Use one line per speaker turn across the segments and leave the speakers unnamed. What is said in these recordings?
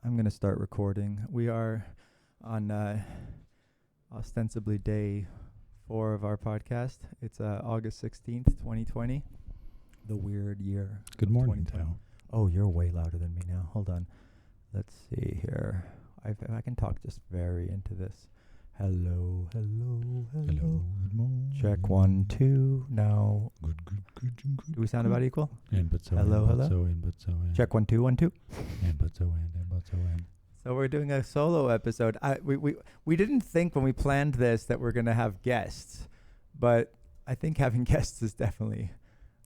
I'm going to start recording. We are on ostensibly day 4 of our podcast. It's August 16th, 2020. The weird year.
Good morning,
2020.
Tao.
Oh, you're way louder than me now. Hold on. Let's see here. I can talk just very into this. Hello, hello, hello.
Hello, good morning.
Check 1, 2. Now,
Good.
do we sound about equal?
And but so,
Hello,
and but
hello.
so, and but so, and
Check 1, 2, 1, 2.
and but so, and but so, and.
So we're doing a solo episode. We didn't think when we planned this that we're going to have guests, but I think having guests is definitely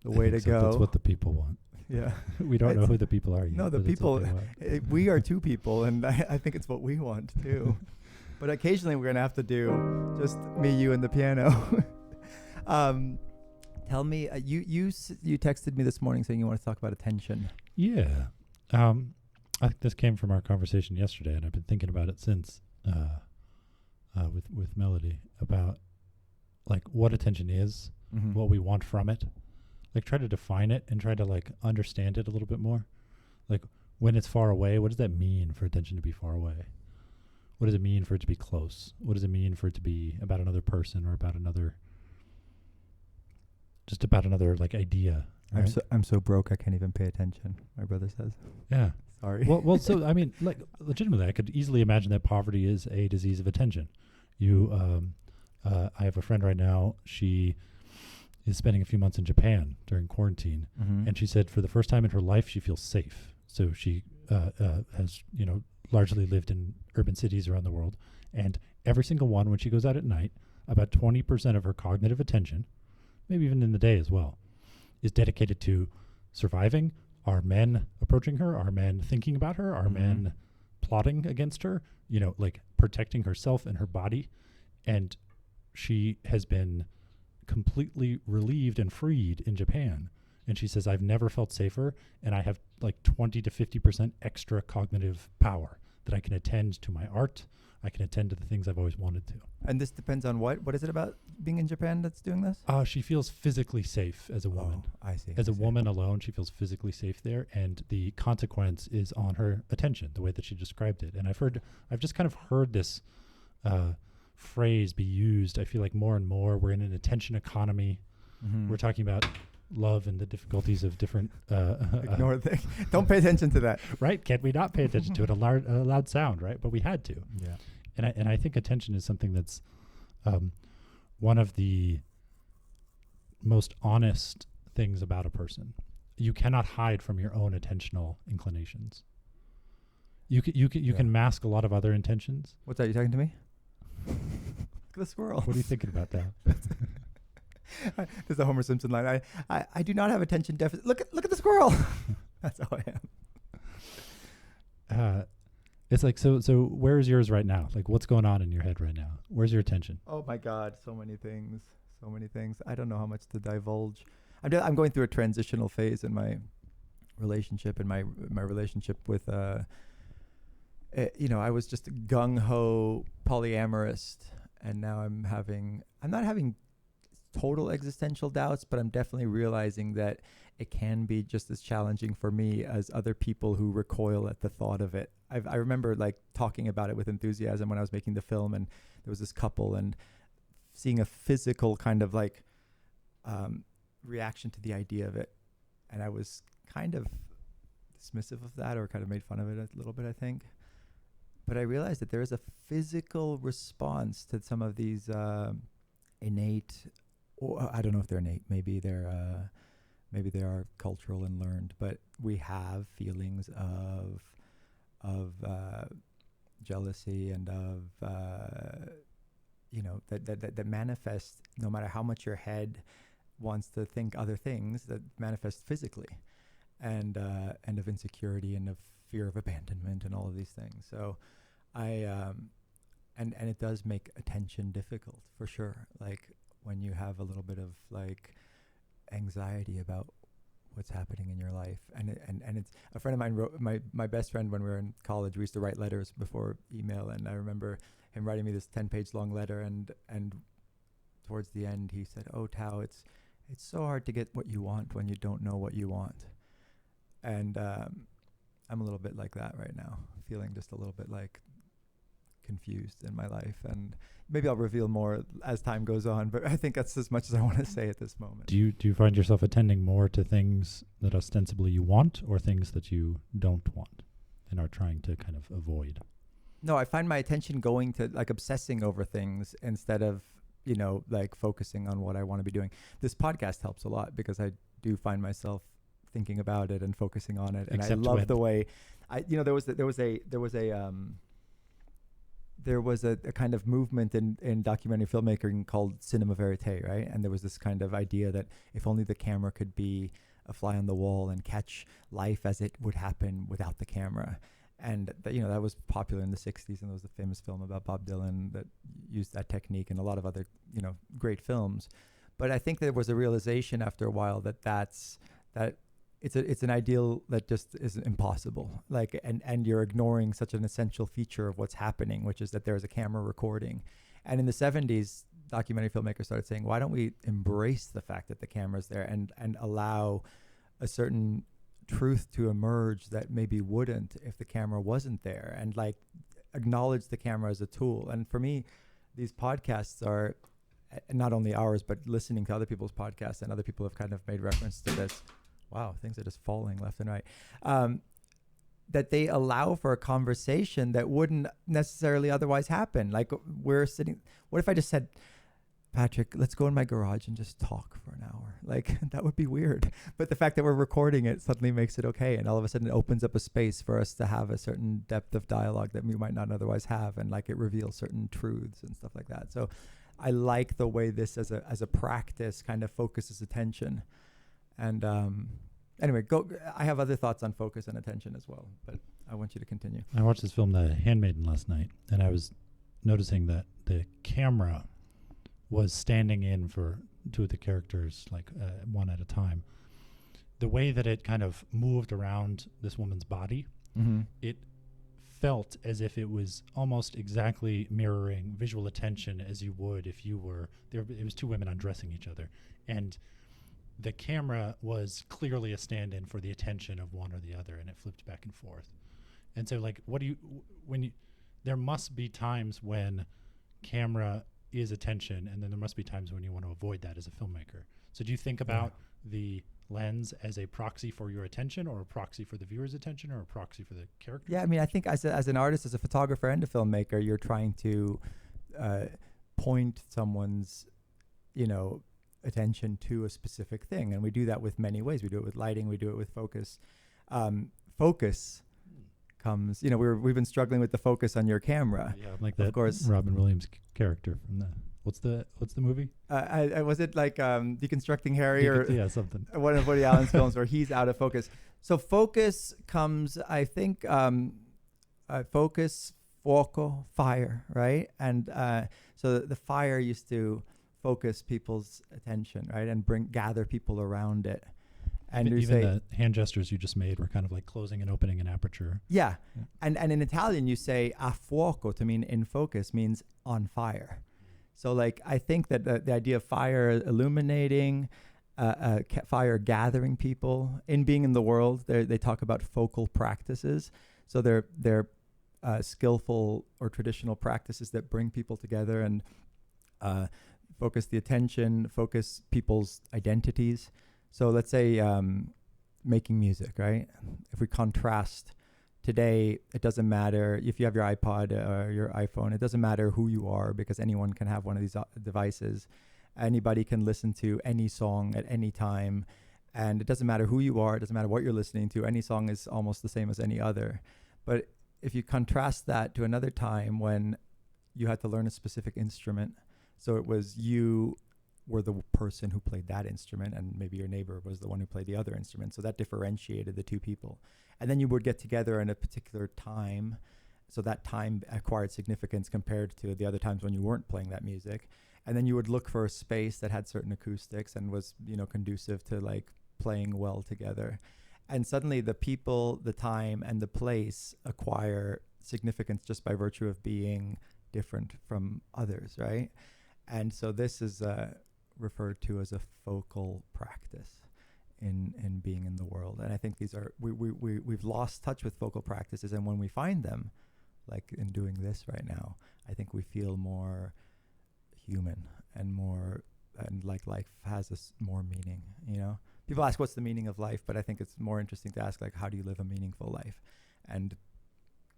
the way to go.
That's what the people want.
Yeah.
We don't know who the people are yet.
No, the
but it's what
people,
they want.
we are two people, and I think it's what we want too. But occasionally we're going to have to do just me, you, and the piano. Tell me, you texted me this morning saying you want to talk about attention.
Yeah. I think this came from our conversation yesterday, and I've been thinking about it since with Melody about like what attention is,
Mm-hmm.
what we want from it. Like try to define it and try to like understand it a little bit more. Like when it's far away, what does that mean for attention to be far away? What does it mean for it to be close? What does it mean for it to be about another person or about another like idea? Right?
I'm so broke I can't even pay attention, my brother says.
Yeah.
Sorry.
Well, so I mean, like legitimately, I could easily imagine that poverty is a disease of attention. I have a friend right now. She is spending a few months in Japan during quarantine,
Mm-hmm.
and she said for the first time in her life she feels safe. So she has largely lived in urban cities around the world, and every single one, when she goes out at night, about 20% of her cognitive attention, maybe even in the day as well, is dedicated to surviving. Are men approaching her? Are men thinking about her? Are
Mhm.
men plotting against her? Like protecting herself and her body. And she has been completely relieved and freed in Japan. And she says, I've never felt safer, and I have like 20 to 50% extra cognitive power that I can attend to my art. I can attend to the things I've always wanted to.
And this depends on what? What is it about being in Japan that's doing this?
She feels physically safe as a woman.
Oh, I see.
As
I
a
see.
woman alone, she feels physically safe there, and the consequence is on her attention, the way that she described it. And I've just kind of heard this phrase be used. I feel like more and more we're in an attention economy.
Mhm.
We're talking about love and the difficulties of different.
Ignore the thing. Don't pay attention to that.
Right? Can't we not pay attention to it? A loud sound, right? But we had to.
Yeah.
And I think attention is something that's one of the most honest things about a person. You cannot hide from your own attentional inclinations. You can mask a lot of other intentions.
What's that? You talking to me? Look at the squirrel.
What are you thinking about that?
There's a Homer Simpson line. I do not have attention deficit. Look at the squirrel. That's how I am.
It's like so where's yours right now? Like what's going on in your head right now? Where's your attention?
Oh my God, so many things. I don't know how much to divulge. I'm going through a transitional phase in my relationship and my relationship with I was just gung ho polyamorous, and now I'm not having total existential doubts, but I'm definitely realizing that it can be just as challenging for me as other people who recoil at the thought of it. I remember like talking about it with enthusiasm when I was making the film, and there was this couple, and seeing a physical kind of like reaction to the idea of it, and I was kind of dismissive of that, or kind of made fun of it a little bit, I think. But I realized that there is a physical response to some of these innate, or I don't know if they're innate, maybe they are cultural and learned, but we have feelings of jealousy and of that manifest no matter how much your head wants to think other things, that manifest physically, and of insecurity and of fear of abandonment and all of these things. So and it does make attention difficult for sure. Like when you have a little bit of like anxiety about what's happening in your life, and it's a friend of mine wrote, my best friend, when we were in college, we used to write letters before email, and I remember him writing me this 10-page long letter, and towards the end he said, "Oh, Tao, it's so hard to get what you want when you don't know what you want." And I'm a little bit like that right now, feeling just a little bit like confused in my life, and maybe I'll reveal more as time goes on, but I think that's as much as I want to say at this moment.
Do you find yourself attending more to things that ostensibly you want, or things that you don't want and are trying to kind of avoid?
No, I find my attention going to like obsessing over things instead of, like focusing on what I want to be doing. This podcast helps a lot because I do find myself thinking about it and focusing on it. And
Except
I love
when?
the way there was a kind of movement in documentary filmmaking called cinema verite, right? And there was this kind of idea that if only the camera could be a fly on the wall and catch life as it would happen without the camera. And that was popular in the 60s, and there was a famous film about Bob Dylan that used that technique, and a lot of other, great films. But I think there was a realization after a while that it's an ideal that just is impossible. Like, and you're ignoring such an essential feature of what's happening, which is that there's a camera recording. And in the 70s, documentary filmmakers started saying, why don't we embrace the fact that the camera's there and allow a certain truth to emerge that maybe wouldn't if the camera wasn't there, and like acknowledge the camera as a tool. And for me, these podcasts are not only ours, but listening to other people's podcasts, and other people have kind of made reference to this. Wow, things are just falling left and right. That they allow for a conversation that wouldn't necessarily otherwise happen. Like, we're sitting, what if I just said, Patrick, let's go in my garage and just talk for an hour? Like, that would be weird. But the fact that we're recording it suddenly makes it okay. And all of a sudden it opens up a space for us to have a certain depth of dialogue that we might not otherwise have. And like, it reveals certain truths and stuff like that. So I like the way this as a practice kind of focuses attention. And anyway, I have other thoughts on focus and attention as well, but I want you to continue.
I watched this film, The Handmaiden, last night, and I was noticing that the camera was standing in for two of the characters, like one at a time. The way that it kind of moved around this woman's body, it felt as if it was almost exactly mirroring visual attention as you would if you were there. It was two women undressing each other, and the camera was clearly a stand-in for the attention of one or the other, and it flipped back and forth. And so, like, there must be times when camera is attention, and then there must be times when you want to avoid that as a filmmaker. So do you think about the lens as a proxy for your attention, or a proxy for the viewer's attention, or a proxy for the character?
Yeah, I mean, I think as an artist, as a photographer and a filmmaker, you're trying to point someone's, attention to a specific thing. And we do that with many ways. We do it with lighting. We do it with focus. Focus comes, we've been struggling with the focus on your camera.
Yeah, like that.
Of course,
Robin Williams character from the what's the movie?
Was it like Deconstructing Harry or
something?
One of Woody Allen's films where he's out of focus. So focus comes, I think, focus, foco, fire, right? And so the fire used to focus people's attention, right, and gather people around it. And
even the hand gestures you just made were kind of like closing and opening an aperture.
Yeah. And in Italian you say a fuoco, to mean in focus, means on fire. So like, I think that the idea of fire illuminating, fire gathering people, in being in the world, they talk about focal practices. So they're skillful or traditional practices that bring people together and focus the attention, focus people's identities. So let's say making music, right? If we contrast today, it doesn't matter if you have your iPod or your iPhone, it doesn't matter who you are, because anyone can have one of these devices. Anybody can listen to any song at any time. And it doesn't matter who you are, it doesn't matter what you're listening to. Any song is almost the same as any other. But if you contrast that to another time when you had to learn a specific instrument, so it was you were the person who played that instrument, and maybe your neighbor was the one who played the other instrument. So that differentiated the two people. And then you would get together in a particular time. So that time acquired significance compared to the other times when you weren't playing that music. And then you would look for a space that had certain acoustics and was, conducive to like playing well together. And suddenly the people, the time, and the place acquire significance just by virtue of being different from others, right? And so this is referred to as a focal practice in being in the world. And I think these are we've lost touch with vocal practices, and when we find them, like in doing this right now, I think we feel more human and more, and like life has more meaning, you know. People ask what's the meaning of life, but I think it's more interesting to ask, like, how do you live a meaningful life? And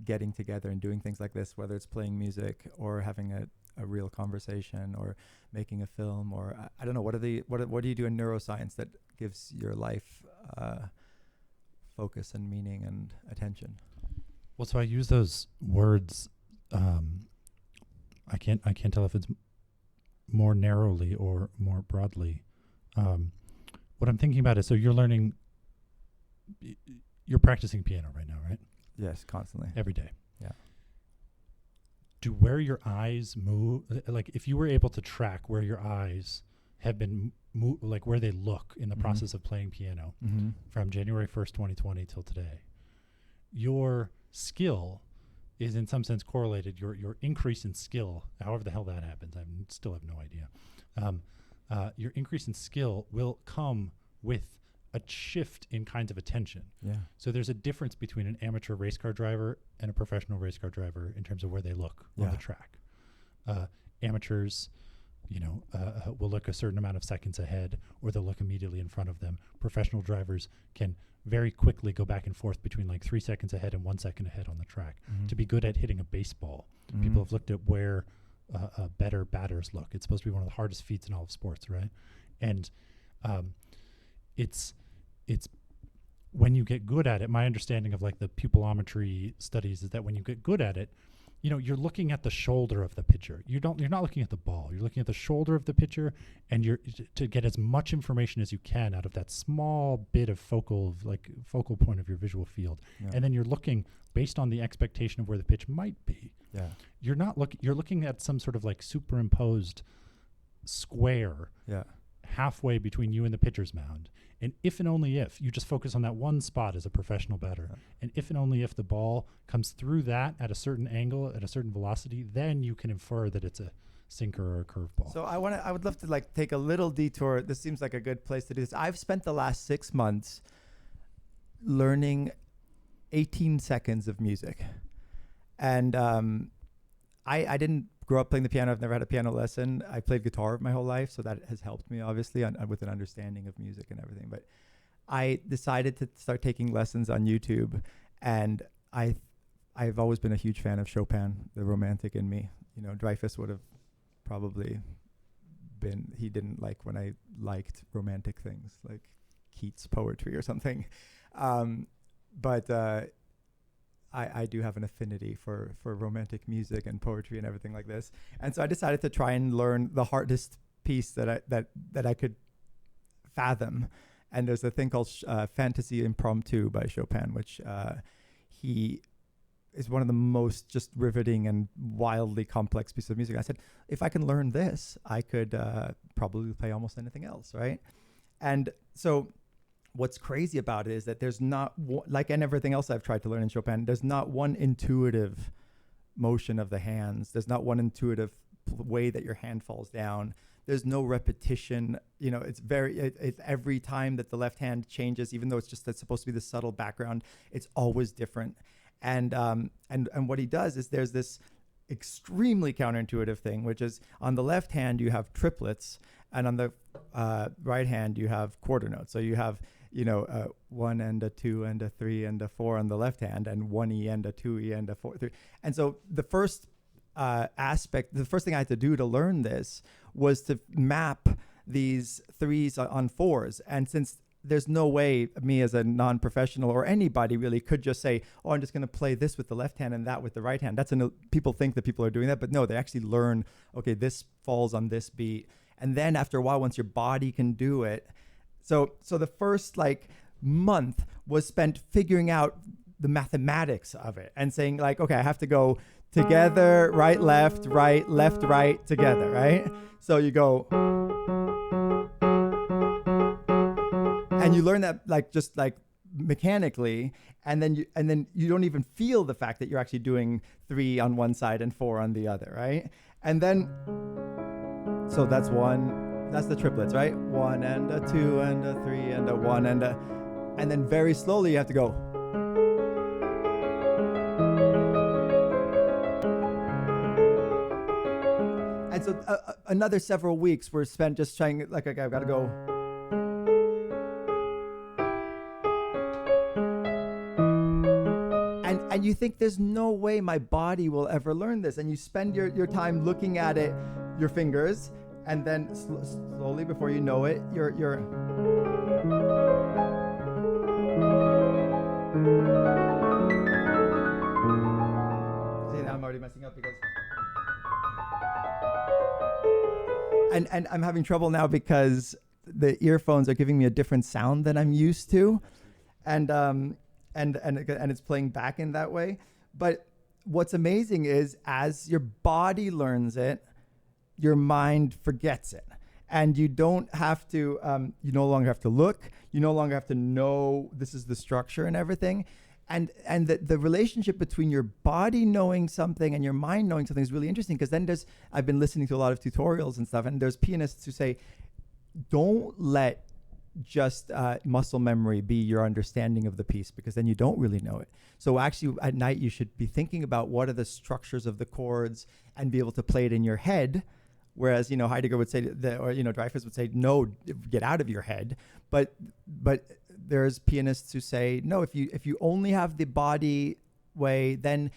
getting together and doing things like this, whether it's playing music or having a real conversation or making a film, or I don't know, what do you do in neuroscience that gives your life focus and meaning and attention?
Well, so I use those words. I can't tell if it's more narrowly or more broadly. What I'm thinking about is, so you're practicing piano right now, right?
Yes, constantly.
Every day.
Yeah.
Do where your eyes move, like if you were able to track where your eyes have been like where they look in the process of playing piano from January 1st, 2020 till today, your skill is in some sense correlated. Your increase in skill, however the hell that happens, I still have no idea. Your increase in skill will come with a shift in kinds of attention.
Yeah.
So there's a difference between an amateur race car driver and a professional race car driver in terms of where they look on the track. Amateurs, will look a certain amount of seconds ahead, or they'll look immediately in front of them. Professional drivers can very quickly go back and forth between like 3 seconds ahead and 1 second ahead on the track. To be good at hitting a baseball, people have looked at where better batters look. It's supposed to be one of the hardest feats in all of sports, right? And it's when you get good at it, my understanding of like the pupillometry studies is that when you get good at it, you're looking at the shoulder of the pitcher. You're not looking at the ball. You're looking at the shoulder of the pitcher, and you're to get as much information as you can out of that small bit of focal point of your visual field. Yeah. And then you're looking based on the expectation of where the pitch might be.
Yeah.
You're looking at some sort of like superimposed square.
Yeah.
Halfway between you and the pitcher's mound. And if and only if you just focus on that one spot as a professional batter, and if and only if the ball comes through that at a certain angle, at a certain velocity, then you can infer that it's a sinker or a curveball.
So I would love to like take a little detour. This seems like a good place to do this. I've spent the last 6 months learning 18 seconds of music. And I didn't grow up playing the piano. I've never had a piano lesson. I played guitar my whole life, so that has helped me, obviously, with an understanding of music and everything. But I decided to start taking lessons on YouTube, and I've always been a huge fan of Chopin, the romantic in me. Dreyfus would have probably been, he didn't like when I liked romantic things, like Keats' poetry or something. But I do have an affinity for romantic music and poetry and everything like this. And so I decided to try and learn the hardest piece that I could fathom. And there's a thing called Fantasy Impromptu by Chopin, which he is one of the most just riveting and wildly complex pieces of music. I said, if I can learn this, I could probably play almost anything else, right? And so what's crazy about it is that there's not, like in everything else I've tried to learn in Chopin, there's not one intuitive motion of the hands. There's not one intuitive way that your hand falls down. There's no repetition. It's it's every time that the left hand changes, even though it's supposed to be the subtle background, it's always different. And what he does is there's this extremely counterintuitive thing, which is on the left hand, you have triplets, and on the right hand, you have quarter notes. So you have, 1 and a 2 and a 3 and a 4 on the left hand, and 1 E and a 2 E and a 4, 3. And so the first the first thing I had to do to learn this was to map these 3s on 4s. And since there's no way me as a non-professional or anybody really could just say, oh, I'm just going to play this with the left hand and that with the right hand. People think that people are doing that, but no, they actually learn, okay, this falls on this beat. And then after a while, once your body can do it. So the first month was spent figuring out the mathematics of it and saying okay, I have to go together, right, left, right, together, right? So you go, and you learn that just mechanically, and then you don't even feel the fact that you're actually doing 3 on one side and 4 on the other, right? And then, so that's 1, That's the triplets, right? 1 and a 2 and a 3 and a 1 and then very slowly you have to go. And so another several weeks were spent just trying, like, okay, I've got to go. And you think there's no way my body will ever learn this. And you spend your time looking at it, your fingers, and then slowly, before you know it, you're see, now I'm already messing up because and I'm having trouble now because the earphones are giving me a different sound than I'm used to, and it's playing back in that way. But what's amazing is as your body learns it, your mind forgets it. And you don't have to, you no longer have to look. You no longer have to know this is the structure and everything. And the relationship between your body knowing something and your mind knowing something is really interesting, because then I've been listening to a lot of tutorials and stuff, and there's pianists who say, don't let just muscle memory be your understanding of the piece, because then you don't really know it. So actually at night you should be thinking about what are the structures of the chords and be able to play it in your head. Whereas, Heidegger would say Dreyfus would say, no, get out of your head. But there's pianists who say, no, if you only have the body way, then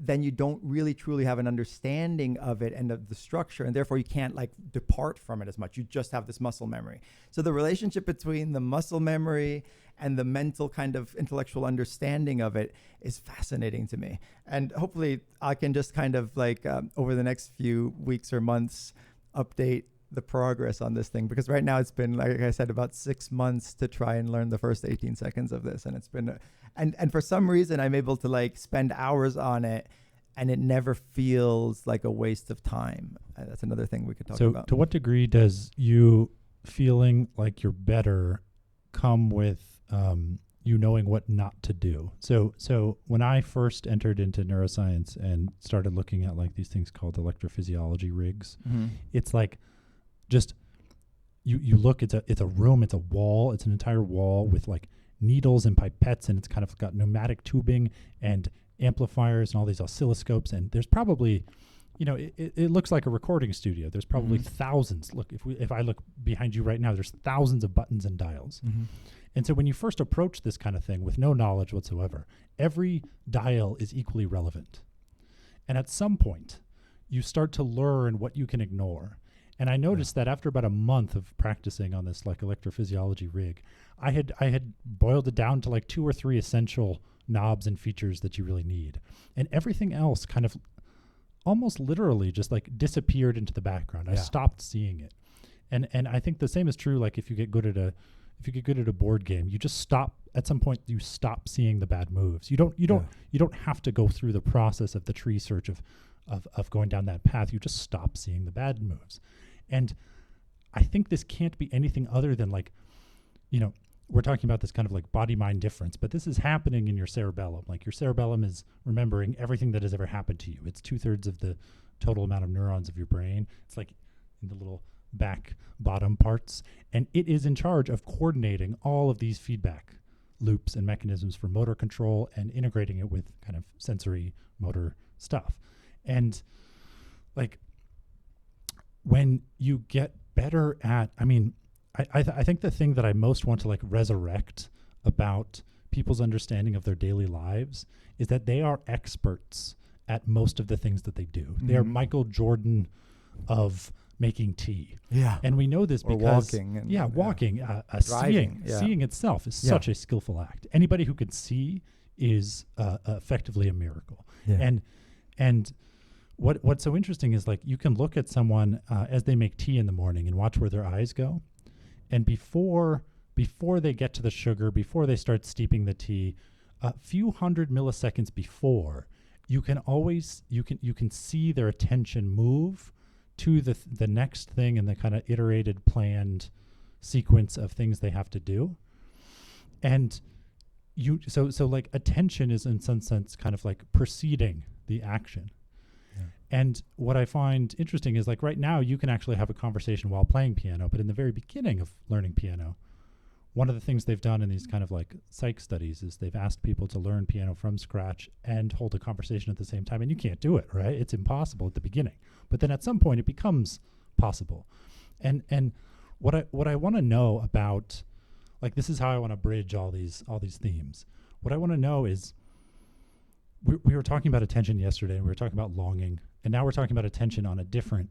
you don't really truly have an understanding of it and of the structure, and therefore you can't depart from it as much. You just have this muscle memory. So the relationship between the muscle memory and the mental kind of intellectual understanding of it is fascinating to me. And hopefully I can just kind of over the next few weeks or months update the progress on this thing, because right now it's been, like I said, about 6 months to try and learn the first 18 seconds of this, and it's been and for some reason I'm able to spend hours on it and it never feels like a waste of time. That's another thing we could talk about.
To what degree does you feeling like you're better come with you knowing what not to do? So when I first entered into neuroscience and started looking at these things called electrophysiology rigs, it's just you look, it's a room, it's a wall, it's an entire wall with needles and pipettes, and it's kind of got pneumatic tubing and amplifiers and all these oscilloscopes, and there's probably, it looks like a recording studio. There's probably thousands. Look, if I look behind you right now, there's thousands of buttons and dials. And so when you first approach this kind of thing with no knowledge whatsoever, every dial is equally relevant. And at some point, you start to learn what you can ignore. And I noticed that after about a month of practicing on this electrophysiology rig, I had boiled it down to 2 or 3 essential knobs and features that you really need. And everything else kind of almost literally just disappeared into the background. I stopped seeing it. And I think the same is true if you get good at a board game, you just stop at some point. You stop seeing the bad moves. You don't have to go through the process of the tree search of going down that path. You just stop seeing the bad moves. And I think this can't be anything other than we're talking about this kind of body-mind difference, but this is happening in your cerebellum. Your cerebellum is remembering everything that has ever happened to you. It's 2/3 of the total amount of neurons of your brain. It's in the little back bottom parts, and it is in charge of coordinating all of these feedback loops and mechanisms for motor control and integrating it with kind of sensory motor stuff. And when you get better at, I think the thing that I most want to resurrect about people's understanding of their daily lives is that they are experts at most of the things that they do. They are Michael Jordan of making tea. Yeah. And we know this because walking, driving, seeing itself is such a skillful act. Anybody who can see is effectively a miracle. Yeah. And what's so interesting is you can look at someone as they make tea in the morning and watch where their eyes go. And before they get to the sugar, before they start steeping the tea, a few hundred milliseconds before, you can see their attention move to the next thing in the kind of iterated, planned sequence of things they have to do. And so attention is in some sense kind of preceding the action. Yeah. And what I find interesting is like right now you can actually have a conversation while playing piano, but in the very beginning of learning piano, one of the things they've done in these kind of like psych studies is they've asked people to learn piano from scratch and hold a conversation at the same time. And you can't do it, right? It's impossible at the beginning. But then at some point it becomes possible. And what I want to know about, like, this is how I want to bridge all these themes. What I want to know is, we were talking about attention yesterday, and we were talking about longing, and now we're talking about attention on a different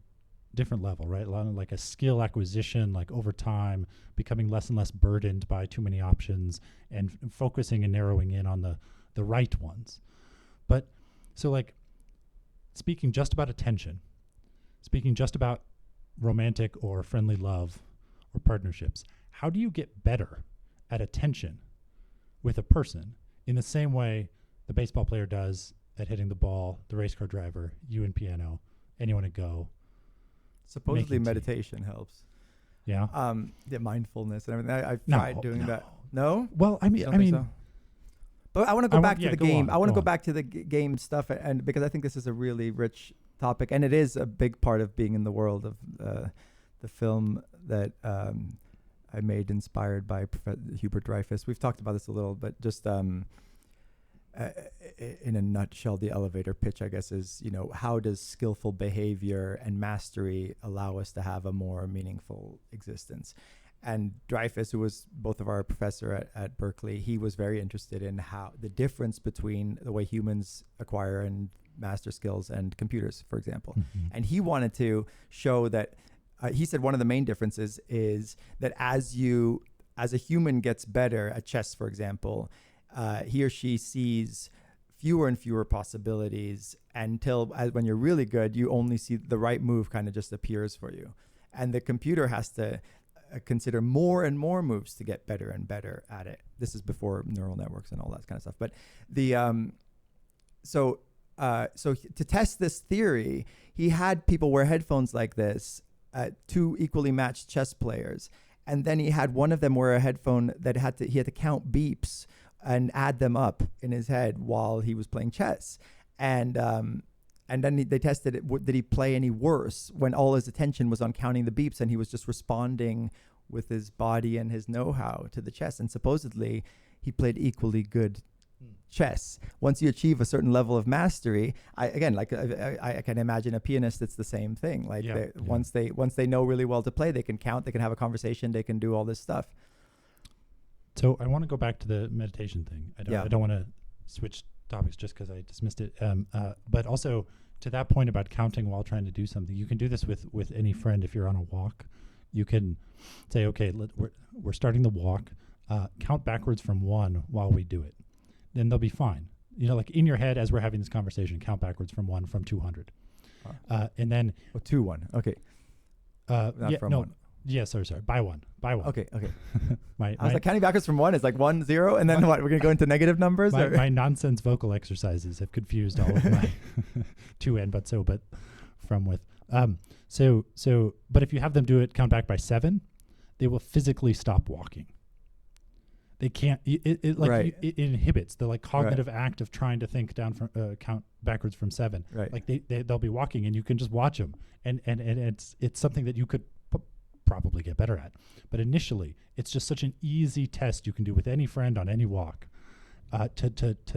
level, right? Like a skill acquisition, like over time, becoming less and less burdened by too many options, and focusing and narrowing in on the right ones. But so, like, speaking just about attention, speaking just about romantic or friendly love or partnerships, how do you get better at attention with a person in the same way the baseball player does at hitting the ball, the race car driver, you in piano, anyone at Go?
Supposedly meditation helps.
Yeah.
The mindfulness and everything. I've tried doing that. No?
Well, I mean,
so? But I want to go back to the game. I want to go
on.
back to the game stuff, and because I think this is a really rich topic, and it is a big part of being in the world of the film that I made inspired by Hubert Dreyfus. We've talked about this a little, but just in a nutshell, the elevator pitch, I guess, is, how does skillful behavior and mastery allow us to have a more meaningful existence? And Dreyfus, who was both of our professor at Berkeley, he was very interested in how the difference between the way humans acquire and master skills and computers, for example. Mm-hmm. And he wanted to show that, he said one of the main differences is that as a human gets better at chess, for example, he or she sees fewer and fewer possibilities until when you're really good, you only see the right move kind of just appears for you. And the computer has to consider more and more moves to get better and better at it. This is before neural networks and all that kind of stuff. But so to test this theory, he had people wear headphones like this, two equally matched chess players. And then he had one of them wear a headphone that he had to count beeps and add them up in his head while he was playing chess. And then they tested it. Did he play any worse when all his attention was on counting the beeps and he was just responding with his body and his know-how to the chess? And supposedly he played equally good chess. Once you achieve a certain level of mastery, I can imagine a pianist, it's the same thing. Like once they know really well to play, they can count, they can have a conversation, they can do all this stuff.
So I want to go back to the meditation thing. I don't want to switch topics just because I dismissed it. But also to that point about counting while trying to do something, you can do this with any friend. If you're on a walk, you can say, okay, we're starting the walk. Count backwards from 1 while we do it. Then they'll be fine. Like in your head as we're having this conversation, count backwards from 1 from 200. And then
2 1. Okay.
Yeah, sorry. By one.
Okay.
I
was like, counting backwards from 1 is like 1 0, and then what? We're gonna go into negative numbers.
My nonsense vocal exercises have confused all of my to and but from with. But if you have them do it, count back by 7, they will physically stop walking. They can't. It inhibits the cognitive act of trying to think down from count backwards from 7.
Right.
Like they'll be walking, and you can just watch them, and it's something that you could probably get better at. But initially, it's just such an easy test you can do with any friend on any walk to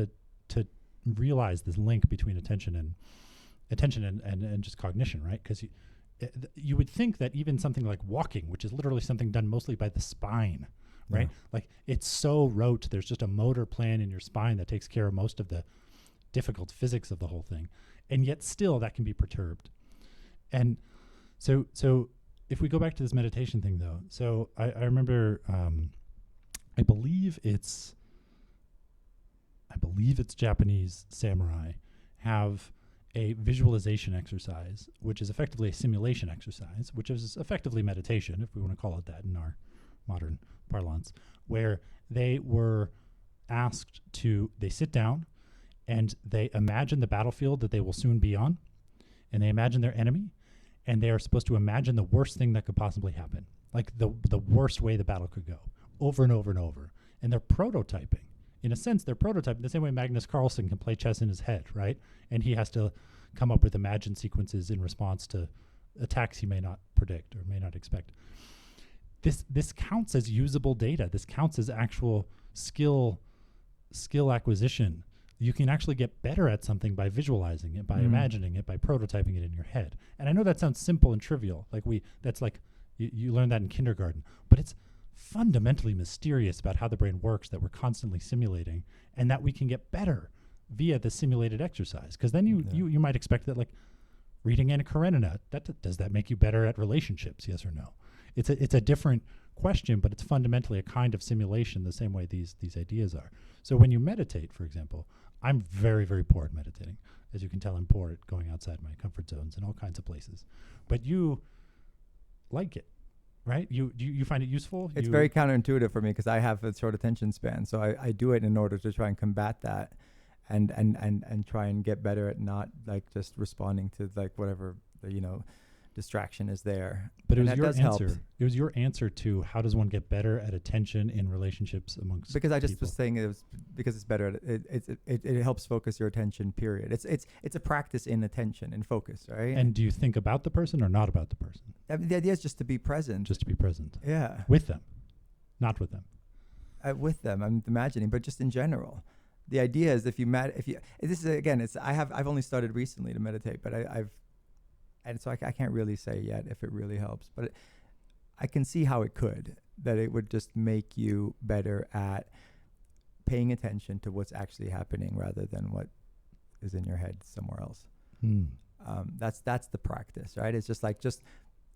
realize this link between attention and just cognition, right? Because you would think that even something like walking, which is literally something done mostly by the spine, right? Yeah. Like it's so rote. There's just a motor plan in your spine that takes care of most of the difficult physics of the whole thing. And yet still that can be perturbed. And so if we go back to this meditation thing though, so I remember, I believe it's Japanese samurai have a visualization exercise, which is effectively a simulation exercise, which is effectively meditation, if we want to call it that in our modern parlance, where they were asked they sit down and they imagine the battlefield that they will soon be on, and they imagine their enemy, and they are supposed to imagine the worst thing that could possibly happen, like the worst way the battle could go, over and over and over. And they're prototyping. In a sense, they're prototyping the same way Magnus Carlsen can play chess in his head, right? And he has to come up with imagined sequences in response to attacks he may not predict or may not expect. This counts as usable data. This counts as actual skill acquisition. You can actually get better at something by visualizing it, by imagining it, by prototyping it in your head. And I know that sounds simple and trivial. That's like you learn that in kindergarten, but it's fundamentally mysterious about how the brain works that we're constantly simulating, and that we can get better via the simulated exercise. Because then you might expect that, like, reading Anna Karenina, does that make you better at relationships? Yes or no? It's a different question, but it's fundamentally a kind of simulation the same way these ideas are. So when you meditate, for example, I'm very, very poor at meditating. As you can tell, I'm poor at going outside my comfort zones in all kinds of places. But you like it, right? You find it useful?
It's very counterintuitive for me because I have a short attention span. So I do it in order to try and combat that and try and get better at not like just responding to like whatever the, distraction is there.
But it was your answer. Help. It was your answer to how does one get better at attention in relationships amongst
because I just
people.
was saying it was because it's better at it helps focus your attention, period. It's a practice in attention and focus, right?
And do you think about the person or not about the person?
I mean, the idea is just to be present.
Just to be present.
Yeah.
With them. Not with them.
With them, I'm imagining, but just in general. The idea is if you this is again, I've only started recently to meditate, but and so I can't really say yet if it really helps, but I can see how it could, that it would just make you better at paying attention to what's actually happening rather than what is in your head somewhere else. That's the practice, right? It's just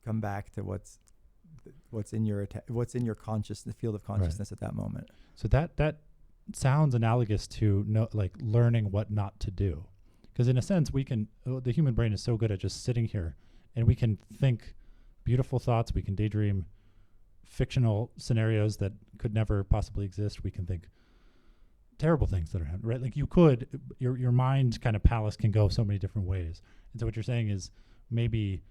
come back to what's in your consciousness, field of consciousness at that moment.
So that sounds analogous to learning what not to do. Because in a sense, the human brain is so good at just sitting here, and we can think beautiful thoughts. We can daydream fictional scenarios that could never possibly exist. We can think terrible things that are happening, right? Like your mind kind of palace can go so many different ways. And so what you're saying is maybe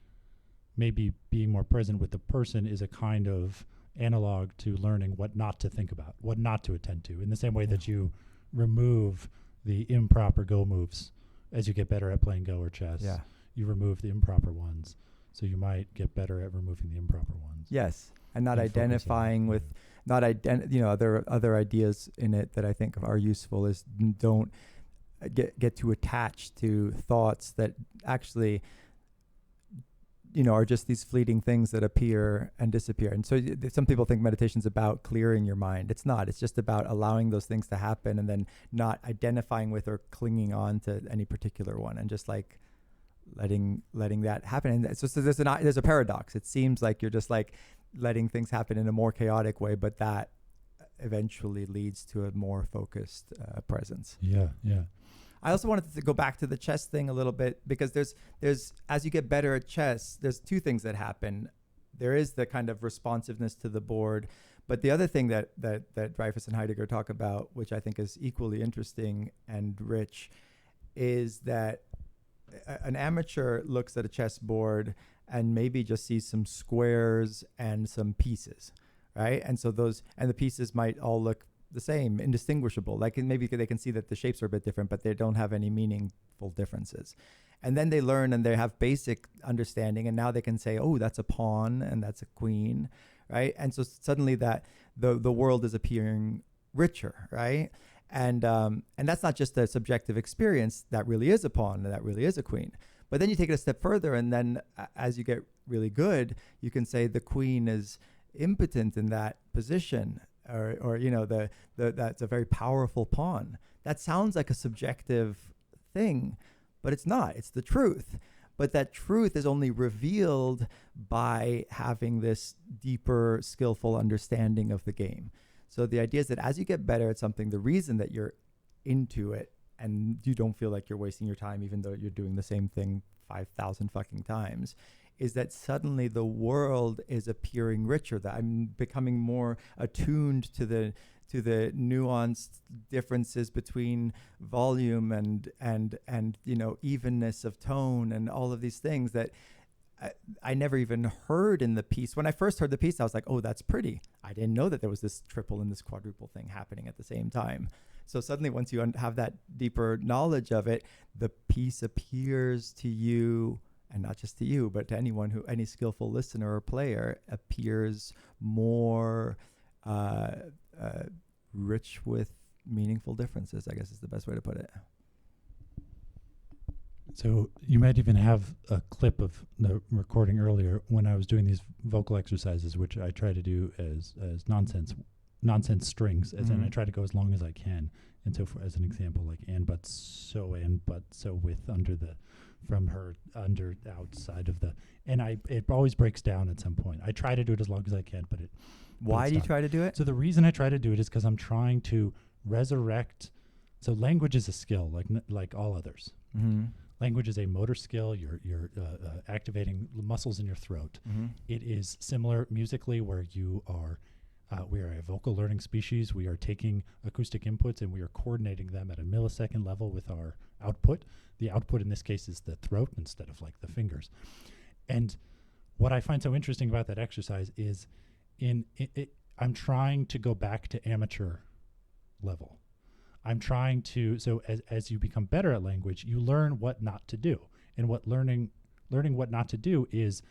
being more present with the person is a kind of analog to learning what not to think about, what not to attend to, in the same way that you remove the improper go moves. As you get better at playing Go or chess, you remove the improper ones. So you might get better at removing the improper ones.
Yes, and not identifying with, other ideas in it that I think are useful is don't get too attached to thoughts that actually, are just these fleeting things that appear and disappear. And so some people think meditation's about clearing your mind. It's not. It's just about allowing those things to happen and then not identifying with or clinging on to any particular one, and just like letting that happen. And so there's a paradox. It seems like you're just like letting things happen in a more chaotic way, but that eventually leads to a more focused presence.
Yeah.
I also wanted to go back to the chess thing a little bit, because there's as you get better at chess, there's two things that happen. There is the kind of responsiveness to the board, but the other thing that Dreyfus and Heidegger talk about, which I think is equally interesting and rich, is that an amateur looks at a chessboard and maybe just sees some squares and some pieces, right? And so the pieces might all look the same, indistinguishable. Like maybe they can see that the shapes are a bit different, but they don't have any meaningful differences. And then they learn and they have basic understanding, and now they can say, oh, that's a pawn and that's a queen, right? And so suddenly that the world is appearing richer, right? And that's not just a subjective experience. That really is a pawn and that really is a queen. But then you take it a step further, and then as you get really good, you can say the queen is impotent in that position, or that's a very powerful pawn. That sounds like a subjective thing, but it's not. It's the truth. But that truth is only revealed by having this deeper, skillful understanding of the game. So the idea is that as you get better at something, the reason that you're into it and you don't feel like you're wasting your time, even though you're doing the same thing 5,000 fucking times, is that suddenly the world is appearing richer, that I'm becoming more attuned to the nuanced differences between volume and evenness of tone and all of these things, that I never even heard in the piece. When I first heard the piece, I was like, oh, that's pretty. I didn't know that there was this triple and this quadruple thing happening at the same time. So suddenly, once you have that deeper knowledge of it, the piece appears to you, and not just to you, but to anyone any skillful listener or player, appears more rich with meaningful differences, I guess is the best way to put it.
So you might even have a clip of the recording earlier when I was doing these vocal exercises, which I try to do as nonsense strings, as in I try to go as long as I can. And so, for as an example, like and but so with from her under outside of the, and it always breaks down at some point. I try to do it as long as I can, but
why do you try to do it?
So the reason I try to do it is because I'm trying to resurrect. So language is a skill, like all others.
Mm-hmm.
Language is a motor skill. You're activating muscles in your throat.
Mm-hmm.
It is similar musically, where you are. We are a vocal learning species. We are taking acoustic inputs and we are coordinating them at a millisecond level with our output. The output in this case is the throat instead of like the fingers. And what I find so interesting about that exercise is I'm trying to go back to amateur level. I'm trying to, so as you become better at language, you learn what not to do. And what learning what not to do is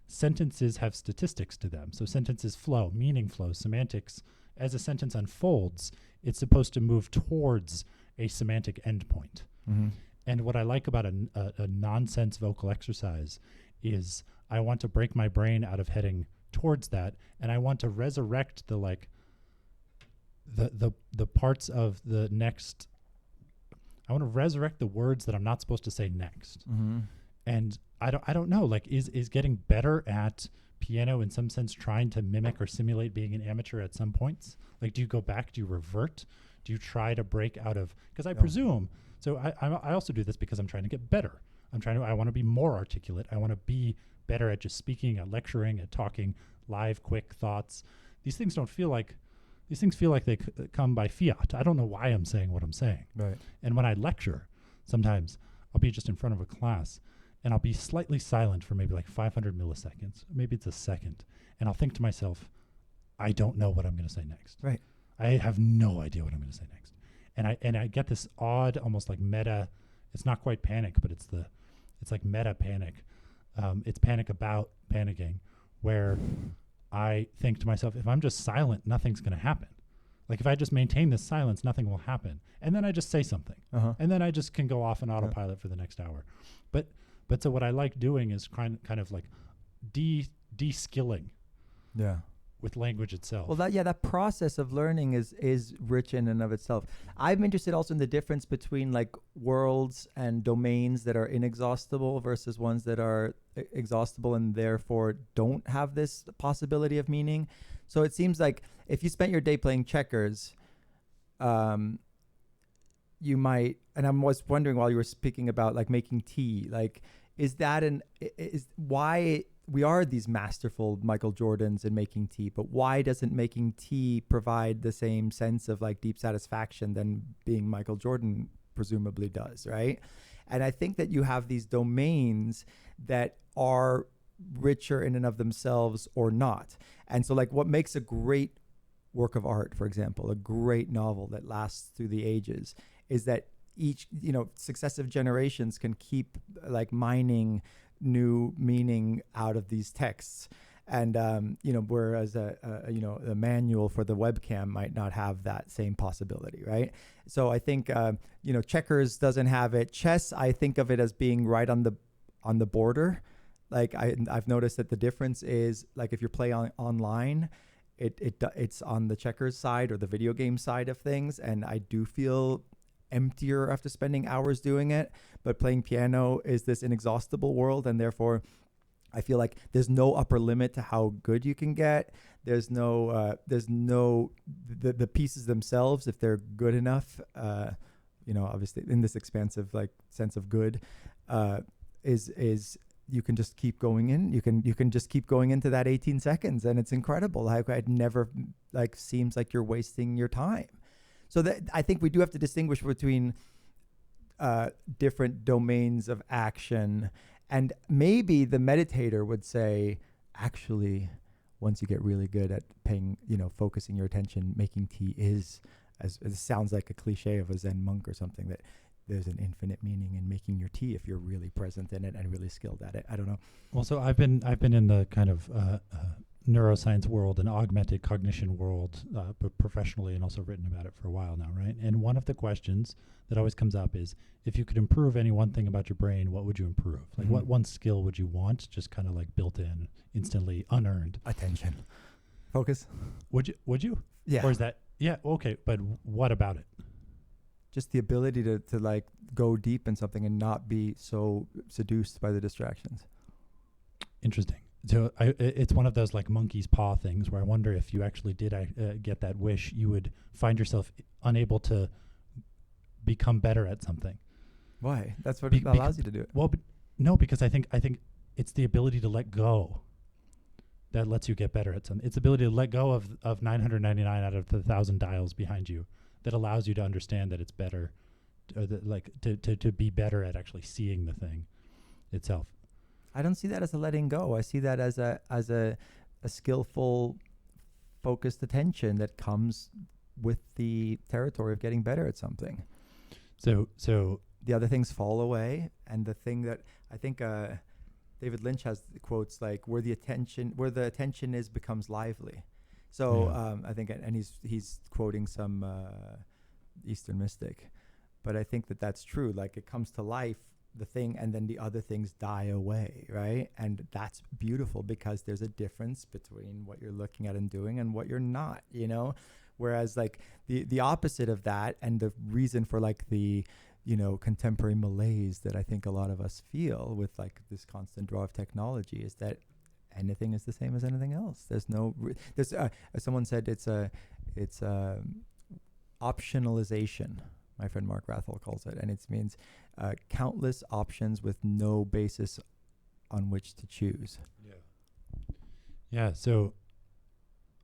sentences have statistics to them. So sentences flow, meaning flows, semantics. As a sentence unfolds, it's supposed to move towards a semantic endpoint.
Mm-hmm.
And what I like about a nonsense vocal exercise is I want to break my brain out of heading towards that, and I want to resurrect the parts of the next. I want to resurrect the words that I'm not supposed to say next.
Mm-hmm.
And I don't know, like is getting better at piano in some sense trying to mimic or simulate being an amateur at some points? Like, do you go back? Do you revert? Do you try to break out of, because I presume, so I also do this because I'm trying to get better. I want to be more articulate. I want to be better at just speaking, at lecturing, at talking, live, quick thoughts. These things feel like they come by fiat. I don't know why I'm saying what I'm saying.
Right.
And when I lecture, sometimes I'll be just in front of a class and I'll be slightly silent for maybe like 500 milliseconds. Maybe it's a second. And I'll think to myself, I don't know what I'm going to say next.
Right.
I have no idea what I'm going to say next. And I get this odd, almost like meta, it's not quite panic, but it's like meta panic. It's panic about panicking, where I think to myself, if I'm just silent, nothing's going to happen. Like if I just maintain this silence, nothing will happen. And then I just say something.
Uh-huh.
And then I just can go off on autopilot for the next hour. But so what I like doing is kind of like de-skilling.
Yeah.
With language itself.
Well, that process of learning is rich in and of itself. I'm interested also in the difference between like worlds and domains that are inexhaustible versus ones that are exhaustible and therefore don't have this possibility of meaning. So it seems like if you spent your day playing checkers, you might, and I was wondering while you were speaking about like making tea, like is why we are these masterful Michael Jordans in making tea, but why doesn't making tea provide the same sense of like deep satisfaction than being Michael Jordan presumably does, right? And I think that you have these domains that are richer in and of themselves or not. And so like what makes a great work of art, for example, a great novel that lasts through the ages, is that each, successive generations can keep like mining new meaning out of these texts. And, whereas a manual for the webcam might not have that same possibility, right? So I think, checkers doesn't have it. Chess, I think of it as being right on the border. Like I've noticed that the difference is like if you're playing online, it's on the checkers side or the video game side of things. And I do feel emptier after spending hours doing it, but playing piano is this inexhaustible world, and therefore I feel like there's no upper limit to how good you can get. There's the pieces themselves, if they're good enough, obviously in this expansive like sense of good, is you can just keep going in. You can just keep going into that 18 seconds, and it's incredible. Like it never like seems like you're wasting your time. So that I think we do have to distinguish between different domains of action And maybe the meditator would say, actually, once you get really good at paying, focusing your attention, making tea is, as it sounds like a cliche of a Zen monk or something, that there's an infinite meaning in making your tea if you're really present in it and really skilled at it. I don't know.
Well, so I've been in the kind of neuroscience world and augmented cognition world, but professionally, and also written about it for a while now, right? And one of the questions that always comes up is, if you could improve any one thing about your brain, what would you improve? Like, what one skill would you want, just kind of like built in, instantly, unearned?
Attention. Focus.
Would you?
Yeah.
Or is that, yeah, okay, but what about it?
Just the ability to like go deep in something and not be so seduced by the distractions.
Interesting. So it's one of those like monkey's paw things where I wonder if you actually did get that wish, you would find yourself unable to become better at something.
Why? That's what allows you to do it.
Well, but no, because I think it's the ability to let go that lets you get better at something. It's the ability to let go of 999 out of the 1,000 dials behind you that allows you to understand that it's better, or to be better at actually seeing the thing itself.
I don't see that as a letting go. I see that as a skillful, focused attention that comes with the territory of getting better at something.
So
the other things fall away, and the thing that I think David Lynch has quotes like, where the attention is becomes lively. So I think, and he's quoting some Eastern mystic, but I think that's true. Like, it comes to life, the thing, and then the other things die away, right? And that's beautiful, because there's a difference between what you're looking at and doing and what you're not, Whereas like the opposite of that, and the reason for like the contemporary malaise that I think a lot of us feel with like this constant draw of technology, is that anything is the same as anything else. There's no there's as someone said, it's optionalization. My friend Mark Rathel calls it, and it means countless options with no basis on which to choose.
Yeah. So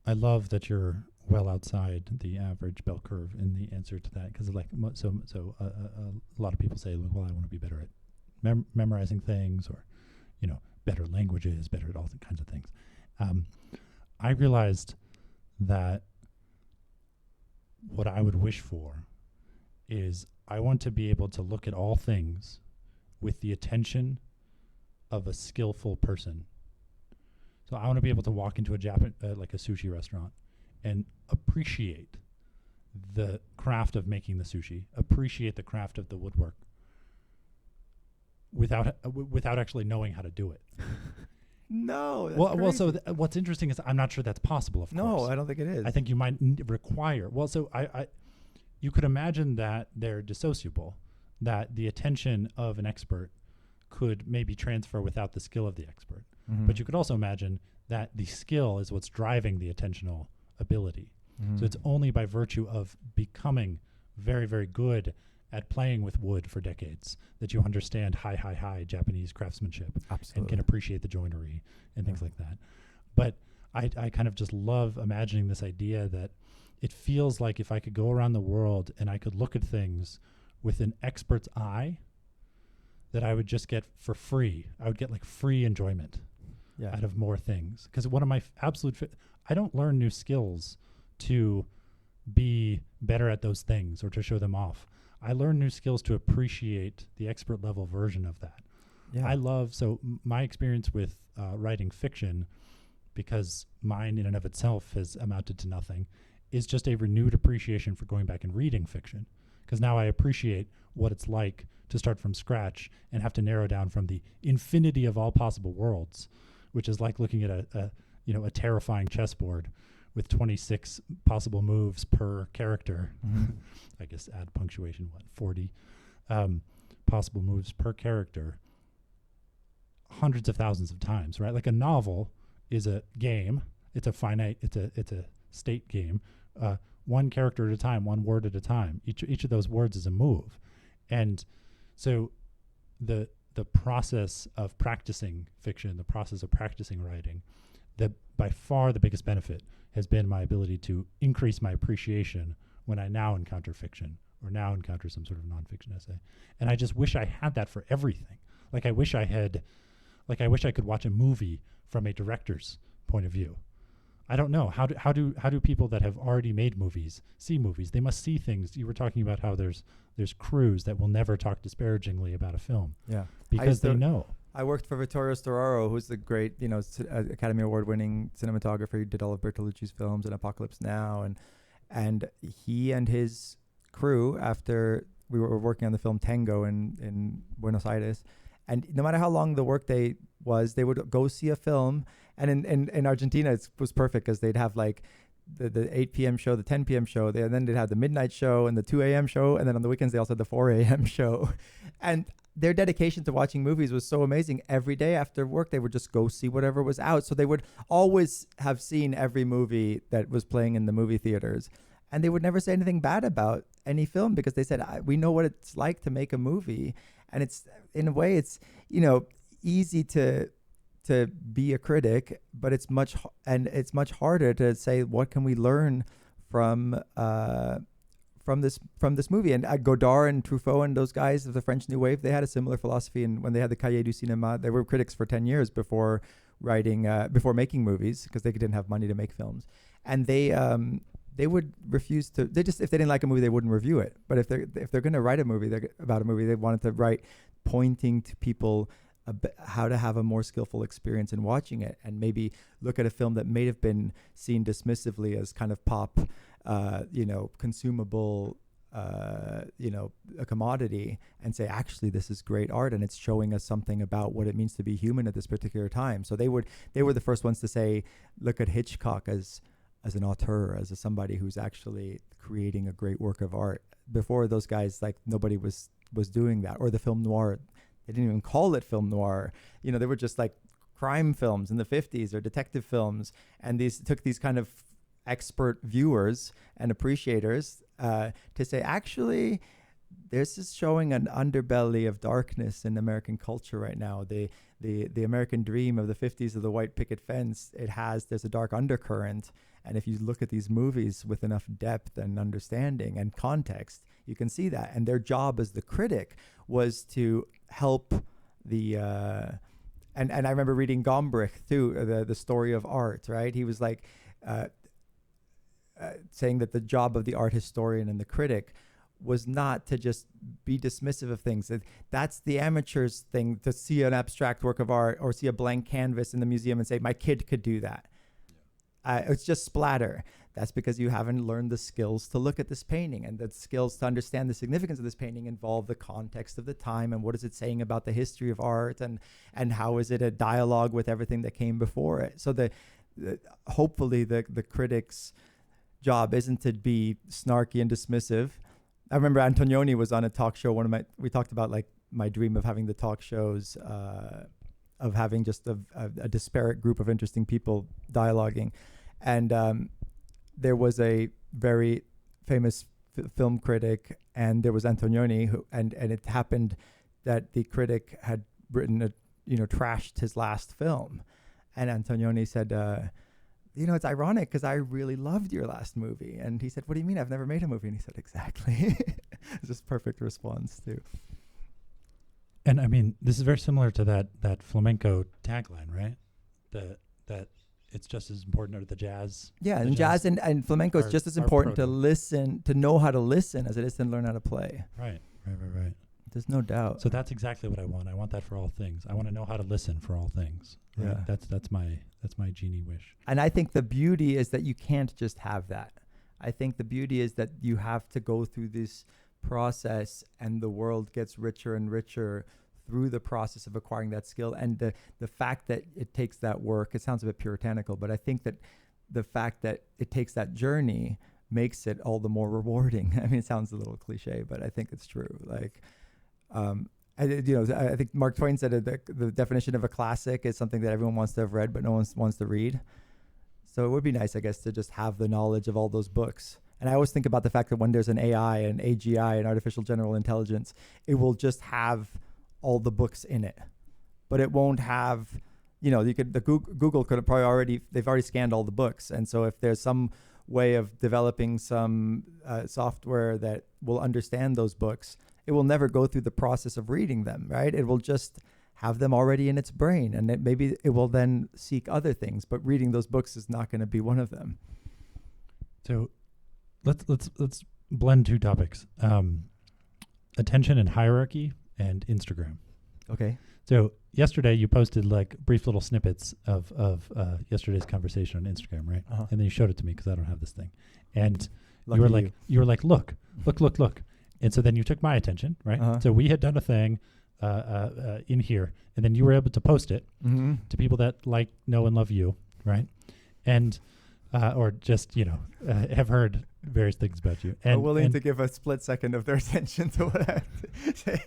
I love that you're well outside the average bell curve in the answer to that, because like a lot of people say, well, I want to be better at memorizing things, or better languages, better at all kinds of things. I realized that what I would wish for is, I want to be able to look at all things with the attention of a skillful person. So I want to be able to walk into like a sushi restaurant and appreciate the craft of making the sushi, appreciate the craft of the woodwork, without actually knowing how to do it.
No.
Well. So what's interesting is, I'm not sure that's possible. Of course,
no, I don't think it is.
I think you might require. Well, so you could imagine that they're dissociable, that the attention of an expert could maybe transfer without the skill of the expert.
Mm-hmm.
But you could also imagine that the skill is what's driving the attentional ability.
Mm-hmm.
So it's only by virtue of becoming very, very good at playing with wood for decades that you understand high Japanese craftsmanship.
Absolutely.
And can appreciate the joinery and things like that. But I kind of just love imagining this idea that it feels like if I could go around the world and I could look at things with an expert's eye, that I would just get for free. I would get like free enjoyment out of more things. Because one of my I don't learn new skills to be better at those things or to show them off. I learn new skills to appreciate the expert level version of that.
Yeah.
My experience with writing fiction, because mine in and of itself has amounted to nothing, is just a renewed appreciation for going back and reading fiction. Because now I appreciate what it's like to start from scratch and have to narrow down from the infinity of all possible worlds, which is like looking at a terrifying chessboard with 26 possible moves per character.
Mm-hmm.
I guess add punctuation, 40 possible moves per character, hundreds of thousands of times, right? Like a novel is a game. It's a state game. One character at a time, one word at a time. Each of those words is a move. And so the process of practicing fiction, the process of practicing writing, by far the biggest benefit has been my ability to increase my appreciation when I now encounter fiction or now encounter some sort of nonfiction essay. And I just wish I had that for everything. Like I wish I could watch a movie from a director's point of view. I don't know. How do people that have already made movies see movies? They must see things. You were talking about how there's crews that will never talk disparagingly about a film.
Yeah.
Because they know.
I worked for Vittorio Storaro, who's the great, Academy Award-winning cinematographer. He did all of Bertolucci's films and Apocalypse Now, and he and his crew, after we were working on the film Tango in Buenos Aires, and no matter how long the workday was, they would go see a film. And in Argentina, it was perfect because they'd have like the 8 p.m. show, the 10 p.m. show, and then they'd have the midnight show and the 2 a.m. show, and then on the weekends they also had the 4 a.m. show. And their dedication to watching movies was so amazing. Every day after work, they would just go see whatever was out. So they would always have seen every movie that was playing in the movie theaters. And they would never say anything bad about any film because they said, we know what it's like to make a movie. And it's, in a way, it's, easy to be a critic, but it's much harder to say, what can we learn from this movie? And Godard and Truffaut and those guys of the French New Wave, they had a similar philosophy. And when they had the Cahiers du Cinéma, they were critics for 10 years before making movies because they didn't have money to make films. And they would refuse to. If they didn't like a movie, they wouldn't review it. But if they're going to write a movie about a movie, they wanted to write pointing to people how to have a more skillful experience in watching it, and maybe look at a film that may have been seen dismissively as kind of pop, consumable, a commodity, and say, actually, this is great art, and it's showing us something about what it means to be human at this particular time. So they were the first ones to say, look at Hitchcock as an auteur, as somebody who's actually creating a great work of art. Before those guys, like, nobody was doing that. Or the film noir. They didn't even call it film noir. They were just like crime films in the 50s or detective films. And these took these kind of expert viewers and appreciators to say, actually, this is showing an underbelly of darkness in American culture right now. The American dream of the 50s of the white picket fence, there's a dark undercurrent. And if you look at these movies with enough depth and understanding and context, you can see that. And their job as the critic was to help and I remember reading Gombrich too, the story of art, right? He was like saying that the job of the art historian and the critic was not to just be dismissive of things. That's the amateur's thing, to see an abstract work of art or see a blank canvas in the museum and say, my kid could do that. It's just splatter. That's because you haven't learned the skills to look at this painting, and the skills to understand the significance of this painting involve the context of the time and what is it saying about the history of art, and how is it a dialogue with everything that came before it. So hopefully the critic's job isn't to be snarky and dismissive. I remember Antonioni was on a talk show. We talked about like my dream of having the talk shows, of having just a disparate group of interesting people dialoguing. And there was a very famous film critic, and there was Antonioni, and it happened that the critic had written trashed his last film. And Antonioni said, it's ironic because I really loved your last movie. And he said, what do you mean? I've never made a movie. And he said, exactly. It's just perfect response too.
And I mean, this is very similar to that flamenco tagline, right? That it's just as important, or the jazz.
Yeah, and jazz and flamenco is just as important to listen, to know how to listen, as it is to learn how to play.
Right.
There's no doubt.
So that's exactly what I want. I want that for all things. I want to know how to listen for all things. Right? Yeah. That's my genie wish.
And I think the beauty is that you can't just have that. I think the beauty is that you have to go through this process, and the world gets richer and richer through the process of acquiring that skill. And the fact that it takes that work, it sounds a bit puritanical, but I think that the fact that it takes that journey makes it all the more rewarding. I mean, it sounds a little cliche, but I think it's true. Like, I think Mark Twain said the definition of a classic is something that everyone wants to have read, but no one wants to read. So it would be nice, I guess, to just have the knowledge of all those books. And I always think about the fact that when there's an AI, an AGI, an artificial general intelligence, it will just have all the books in it, but it won't have, Google could have probably they've already scanned all the books. And so if there's some way of developing some software that will understand those books, it will never go through the process of reading them, right? It will just have them already in its brain, and maybe it will then seek other things. But reading those books is not going to be one of them.
So let's blend two topics: attention and hierarchy, and Instagram.
Okay.
So yesterday you posted like brief little snippets of yesterday's conversation on Instagram, right?
Uh-huh.
And then you showed it to me because I don't have this thing, and
Lucky
you were like, look, and so then you took my attention, right?
Uh-huh.
So we had done a thing in here, and then you were able to post it
Mm-hmm.
to people that like, know, and love you, right? And or just have heard various things about you, and
are willing to give a split second of their attention to what I have to say.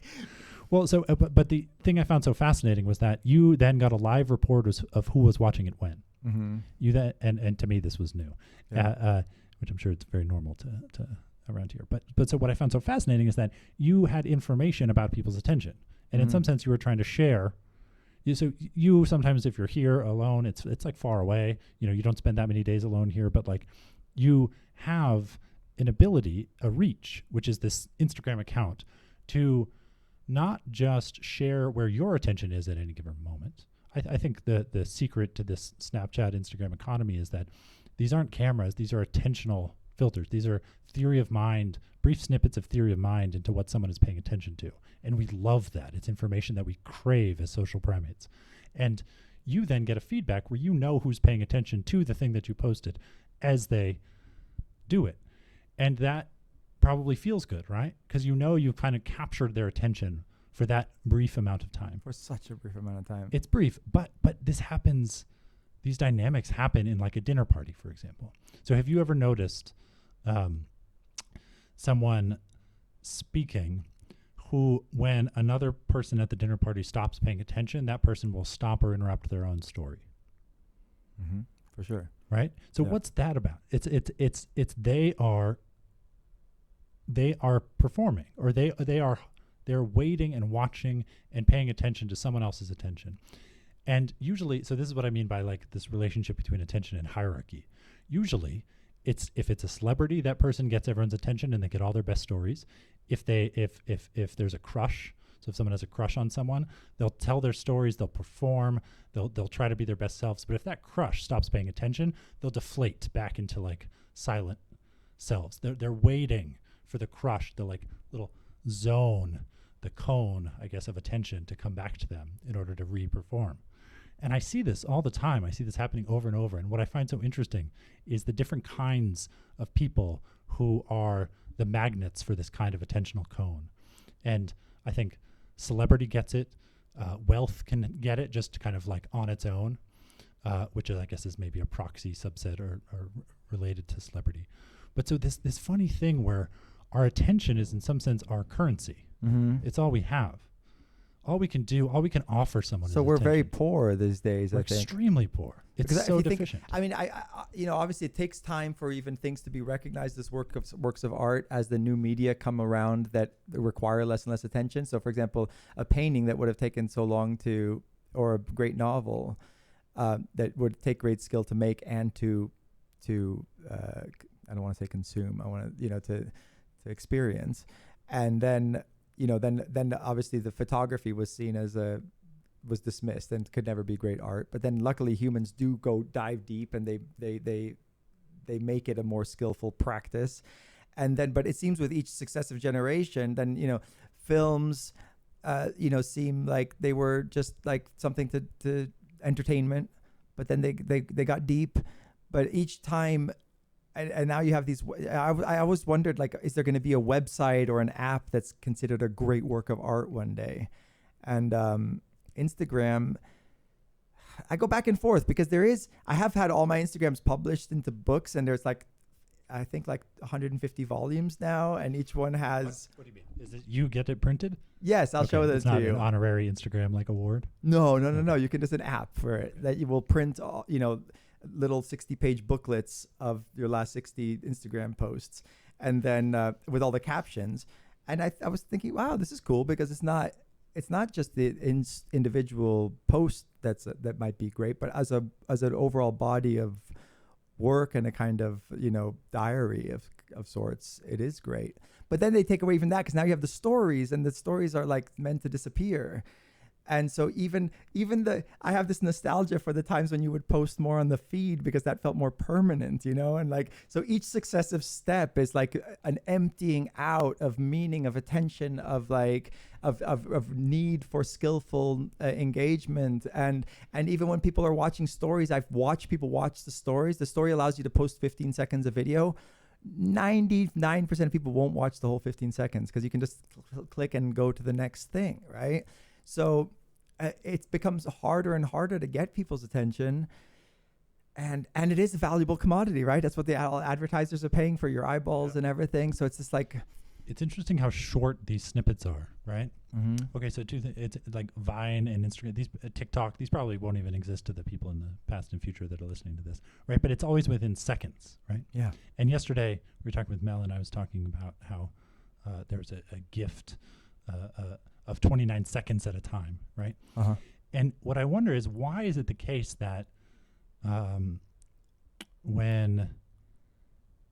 Well, so but the thing I found so fascinating was that you then got a live report of who was watching it when.
Mm-hmm.
You then and to me this was new,
Yeah.
which I'm sure it's very normal to around here. But so what I found so fascinating is that you had information about people's attention, and in
Mhm.
some sense you were trying to share. So you sometimes, if you're here alone, it's like far away. You don't spend that many days alone here, but like you have an ability, a reach, which is this Instagram account, to not just share where your attention is at any given moment. I think the secret to this Snapchat, Instagram economy is that these aren't cameras. These are attentional filters. These are theory of mind, brief snippets of theory of mind into what someone is paying attention to. And we love that. It's information that we crave as social primates. And you then get a feedback where you know who's paying attention to the thing that you posted as they do it. And that probably feels good, right? Because you've kind of captured their attention for that brief amount of time.
For such a brief amount of time.
It's brief, but this happens, these dynamics happen in like a dinner party, for example. So have you ever noticed someone speaking who, when another person at the dinner party stops paying attention, that person will stop or interrupt their own story?
Mm-hmm. For sure.
Right? So
Yeah.
what's that about? It's they are performing, or they're waiting and watching and paying attention to someone else's attention. And usually, so this is what I mean by like this relationship between attention and hierarchy. Usually if it's a celebrity, that person gets everyone's attention and they get all their best stories. If there's a crush, so if someone has a crush on someone, they'll tell their stories, they'll perform, they'll try to be their best selves. But if that crush stops paying attention, they'll deflate back into like silent selves. They're waiting for the crush, the like little zone, the cone, I guess, of attention to come back to them in order to re-perform. And I see this all the time. I see this happening over and over. And what I find so interesting is the different kinds of people who are the magnets for this kind of attentional cone. And I think celebrity gets it. Wealth can get it just kind of like on its own, which I guess is maybe a proxy subset or related to celebrity. But so this funny thing where our attention is in some sense our currency.
Mm-hmm.
It's all we have. All we can do, all we can offer someone
So
is
we're
attention.
very poor these days,
We're
I think.
extremely poor. It's
Because
so
if you think-
deficient.
I mean, I obviously it takes time for even things to be recognized as works of art as the new media come around that require less and less attention. So, for example, a painting that would have taken so long or a great novel that would take great skill to make and to I don't want to say consume. I want to to experience, and then then obviously the photography was seen as was dismissed and could never be great art. But then luckily humans do dive deep and they make it a more skillful practice. And then, but it seems with each successive generation, then, films, seem like they were just like something to entertainment, but then they got deep. But each time, and now you have these, I always wondered, like, is there going to be a website or an app that's considered a great work of art one day? And Instagram, I go back and forth because I have had all my Instagrams published into books, and there's I think 150 volumes now, and each one has.
What do you mean? Is it you get it printed?
Yes, I'll show
It's
that
not
to you.
an honorary Instagram award.
No. You can just an app for it that you will print all, little 60-page booklets of your last 60 Instagram posts, and then with all the captions. And I was thinking, wow, this is cool because it's not just the individual post that might be great, but as an overall body of work and a kind of diary of sorts, it is great. But then they take away even that because now you have the stories, and the stories are meant to disappear. And so even I have this nostalgia for the times when you would post more on the feed because that felt more permanent, and like, so each successive step is like an emptying out of meaning, of attention, of like of need for skillful engagement. And even when people are watching stories, I've watched people watch the stories. The story allows you to post 15 seconds of video. 99% of people won't watch the whole 15 seconds because you can just click and go to the next thing, right? So it becomes harder and harder to get people's attention, and it is a valuable commodity, right? That's what the advertisers are paying for, your eyeballs and everything. So it's just like,
it's interesting how short these snippets are, right?
mm-hmm.
Okay, so it's like Vine and Instagram, these TikTok, these probably won't even exist to the people in the past and future that are listening to this, right? But it's always within seconds, right?
Yeah.
And yesterday we were talking with Mel, and I was talking about how there was a gift of 29 seconds at a time, right?
Uh-huh.
And what I wonder is, why is it the case that when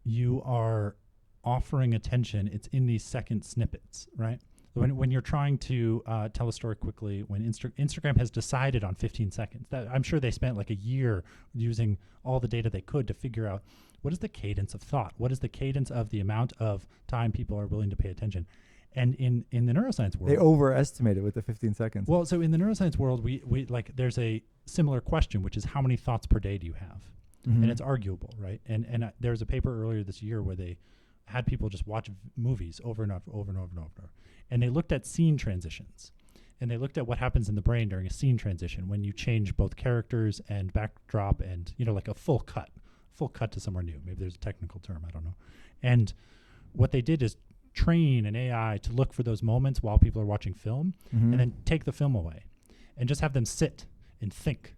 you are offering attention, it's in these second snippets, right? When you're trying to tell a story quickly, when Instagram has decided on 15 seconds, that I'm sure they spent like a year using all the data they could to figure out what is the cadence of thought, what is the cadence of the amount of time people are willing to pay attention. And in the neuroscience world,
they overestimate it with the 15 seconds.
Well, so in the neuroscience world, we like, there's a similar question, which is how many thoughts per day do you have?
Mm-hmm.
And it's arguable, right? And there was a paper earlier this year where they had people just watch movies over and over and over and over. And they looked at scene transitions. And they looked at what happens in the brain during a scene transition when you change both characters and backdrop and, like a full cut to somewhere new. Maybe there's a technical term, I don't know. And what they did is train an AI to look for those moments while people are watching film,
mm-hmm.
and then take the film away and just have them sit and think,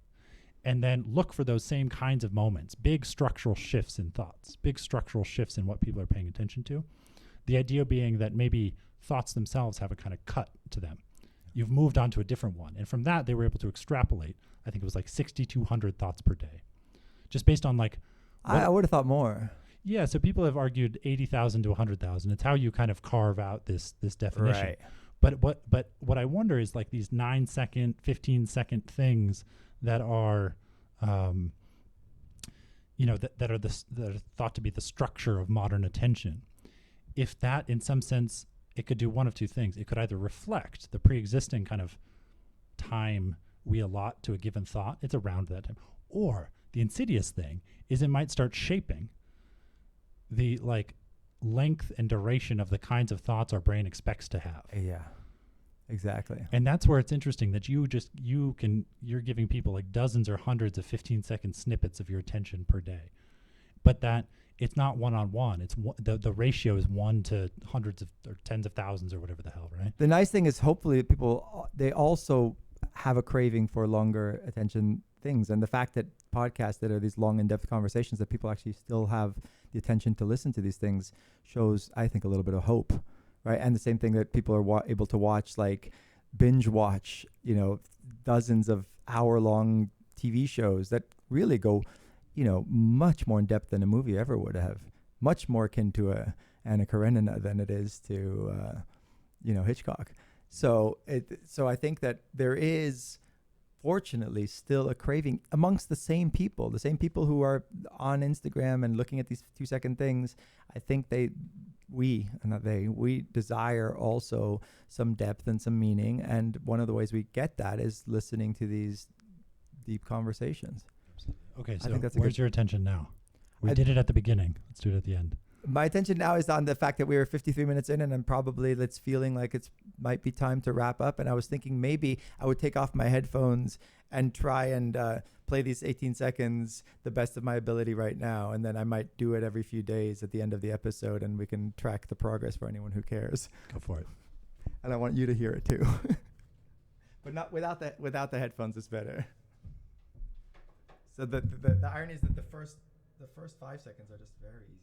and then look for those same kinds of moments, big structural shifts in thoughts, big structural shifts in what people are paying attention to. The idea being that maybe thoughts themselves have a kind of cut to them. You've moved on to a different one. And from that, they were able to extrapolate, I think it was like 6,200 thoughts per day, just based on like...
I would have thought more.
Yeah, so people have argued 80,000 to 100,000. It's how you kind of carve out this definition.
Right.
But what I wonder is like these 9-second, 15-second things that are, that are thought to be the structure of modern attention. If that, in some sense, it could do one of two things. It could either reflect the pre-existing kind of time we allot to a given thought. It's around that time. Or the insidious thing is it might start shaping the like length and duration of the kinds of thoughts our brain expects to have.
Yeah, exactly.
And that's where it's interesting that you're giving people like dozens or hundreds of 15-second snippets of your attention per day, but that it's not one-on-one. It's the ratio is 1 to hundreds of or tens of thousands or whatever the hell, right?
The nice thing is hopefully people, they also have a craving for longer attention things. And the fact that podcasts that are these long in-depth conversations, that people actually still have the attention to listen to these things, shows, I think, a little bit of hope, right? And the same thing that people are able to watch, like binge watch, dozens of hour-long TV shows that really go, much more in depth than a movie ever would have, much more akin to Anna Karenina than it is to, Hitchcock. So I think that there is, fortunately, still a craving amongst the same people who are on Instagram and looking at these 2-second things. I think we desire also some depth and some meaning. And one of the ways we get that is listening to these deep conversations.
Okay, so
I think that's
where's your attention now? We did it at the beginning. Let's do it at the end.
My attention now is on the fact that we were 53 minutes in, and I'm probably feeling like it's might be time to wrap up. And I was thinking maybe I would take off my headphones and try and play these 18 seconds the best of my ability right now. And then I might do it every few days at the end of the episode, and we can track the progress for anyone who cares.
Go for it.
And I want you to hear it too. But not without the headphones is better. So the irony is that the first 5 seconds are just very easy.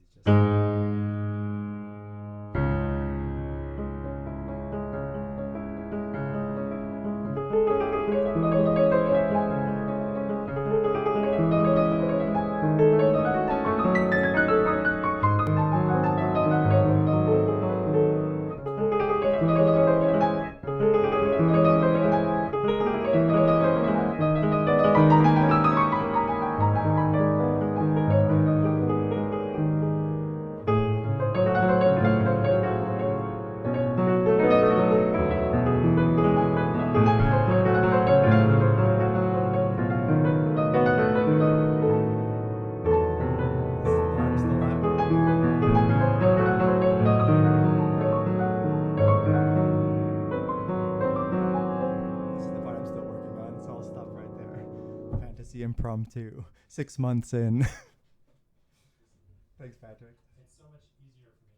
see Impromptu 6 months in. Thanks, Patrick.
It's so much easier for me